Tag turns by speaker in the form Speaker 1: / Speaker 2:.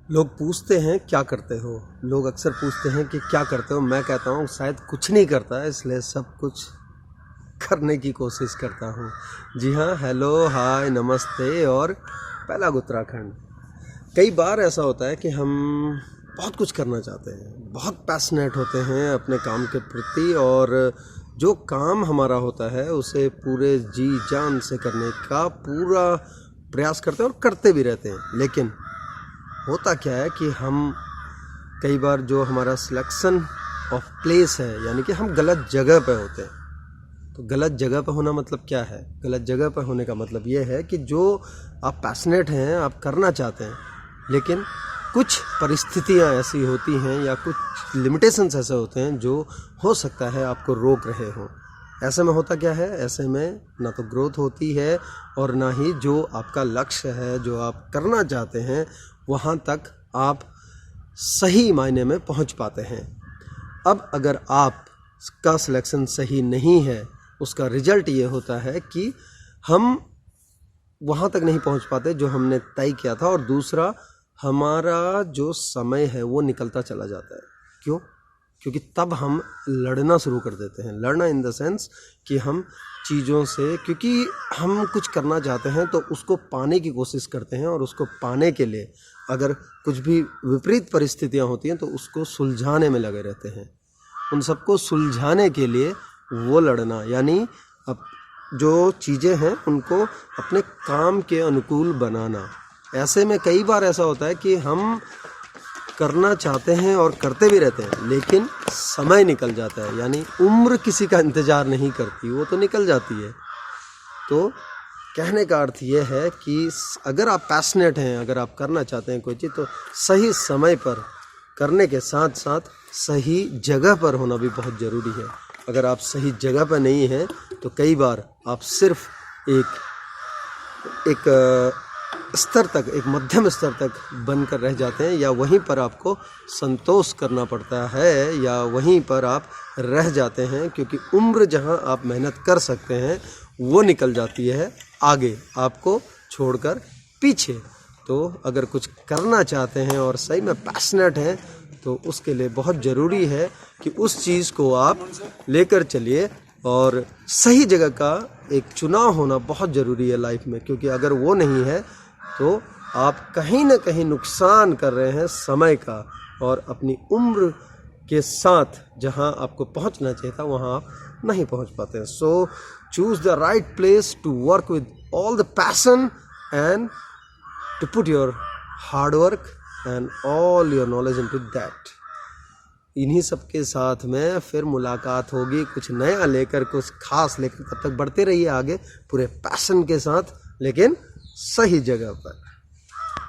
Speaker 1: लोग पूछते हैं क्या करते हो। लोग अक्सर पूछते हैं कि क्या करते हो। मैं कहता हूँ शायद कुछ नहीं करता, इसलिए सब कुछ करने की कोशिश करता हूँ। जी हाँ, हेलो, हाय, नमस्ते और पहला उत्तराखंड। कई बार ऐसा होता है कि हम बहुत कुछ करना चाहते हैं, बहुत पैशनेट होते हैं अपने काम के प्रति, और जो काम हमारा होता है उसे पूरे जी जान से करने का पूरा प्रयास करते हैं और करते भी रहते हैं। लेकिन होता क्या है कि हम कई बार जो हमारा सिलेक्शन ऑफ प्लेस है, यानी कि हम गलत जगह पे होते हैं। तो गलत जगह पे होना मतलब क्या है? गलत जगह पे होने का मतलब ये है कि जो आप पैशनेट हैं, आप करना चाहते हैं, लेकिन कुछ परिस्थितियां ऐसी होती हैं या कुछ लिमिटेशंस ऐसे होते हैं जो हो सकता है आपको रोक रहे हों। ऐसे में होता क्या है? ऐसे में ना तो ग्रोथ होती है और ना ही जो आपका लक्ष्य है, जो आप करना चाहते हैं, वहाँ तक आप सही मायने में पहुँच पाते हैं। अब अगर आपका सिलेक्शन सही नहीं है, उसका रिजल्ट ये होता है कि हम वहाँ तक नहीं पहुँच पाते जो हमने तय किया था, और दूसरा हमारा जो समय है वो निकलता चला जाता है। क्यों? क्योंकि तब हम लड़ना शुरू कर देते हैं। लड़ना इन द सेंस कि हम चीज़ों से, क्योंकि हम कुछ करना चाहते हैं तो उसको पाने की कोशिश करते हैं, और उसको पाने के लिए अगर कुछ भी विपरीत परिस्थितियां होती हैं तो उसको सुलझाने में लगे रहते हैं। उन सबको सुलझाने के लिए वो लड़ना, यानी अब जो चीज़ें हैं उनको अपने काम के अनुकूल बनाना। ऐसे में कई बार ऐसा होता है कि हम करना चाहते हैं और करते भी रहते हैं, लेकिन समय निकल जाता है, यानी उम्र किसी का इंतज़ार नहीं करती, वो तो निकल जाती है। तो कहने का अर्थ ये है कि अगर आप पैशनेट हैं, अगर आप करना चाहते हैं कोई चीज़, तो सही समय पर करने के साथ साथ सही जगह पर होना भी बहुत ज़रूरी है। अगर आप सही जगह पर नहीं हैं तो कई बार आप सिर्फ एक स्तर तक, एक मध्यम स्तर तक बनकर रह जाते हैं, या वहीं पर आपको संतोष करना पड़ता है, या वहीं पर आप रह जाते हैं, क्योंकि उम्र जहां आप मेहनत कर सकते हैं वो निकल जाती है आगे, आपको छोड़कर पीछे। तो अगर कुछ करना चाहते हैं और सही में पैशनेट हैं तो उसके लिए बहुत ज़रूरी है कि उस चीज़ को आप लेकर चलिए, और सही जगह का एक चुनाव होना बहुत ज़रूरी है लाइफ में, क्योंकि अगर वो नहीं है तो आप कहीं ना कहीं नुकसान कर रहे हैं समय का, और अपनी उम्र के साथ जहां आपको पहुंचना चाहिए था वहां आप नहीं पहुंच पाते हैं। So choose the right place to work with all the passion and to put your hard work and all your knowledge into that. इन्हीं सब के साथ में फिर मुलाकात होगी कुछ नया लेकर, कुछ खास लेकर। तब तक बढ़ते रहिए आगे पूरे पैशन के साथ, लेकिन सही जगह पर।